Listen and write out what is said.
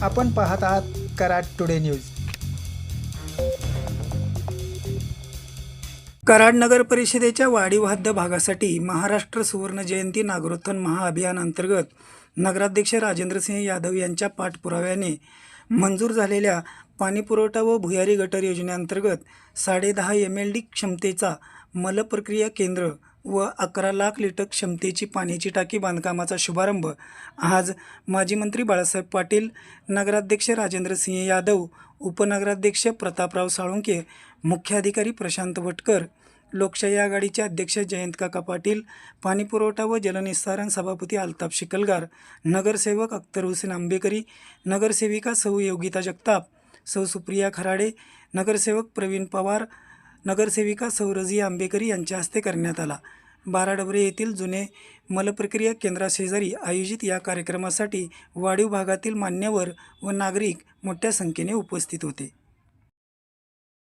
आपण पाहत आहात कराड टुडे न्यूज. कराड नगर परिषदेच्या वाढीव हद्द भागासाठी महाराष्ट्र सुवर्ण जयंती नागरोत्थान महाअभियान अंतर्गत नगराध्यक्ष राजेंद्रसिंह यादव यांच्या पाठपुराव्याने मंजूर झालेल्या पाणीपुरवठा व भुयारी गटर योजनेअंतर्गत 10.5 MLD क्षमतेचा मलप्रक्रिया केंद्र व 11 लाख लिटर क्षमतेची पाण्याची टाकी बांधकामाचा शुभारंभ आज माजी मंत्री बाळासाहेब पाटील, नगराध्यक्ष राजेंद्रसिंह यादव, उपनगराध्यक्ष प्रतापराव साळुंखे, मुख्याधिकारी प्रशांत वटकर, लोकशाही आघाडीचे अध्यक्ष जयंतकाका पाटील, पाणीपुरवठा व जलनिस्सारण सभापती अल्ताफ शिकलगार, नगरसेवक अख्तर हुसेन आंबेकरी, नगरसेविका सौ योगिता जगताप, सौ सुप्रिया खराडे, नगरसेवक प्रवीण पवार, नगरसेविका सौ रझिया आंबेकरी यांच्या हस्ते करण्यात आला. बाराडबरे येथील जुने मलप्रक्रिया केंद्राशेजारी आयोजित या कार्यक्रमासाठी वाढीव भागातील मान्यवर व नागरिक मोठ्या संख्येने उपस्थित होते.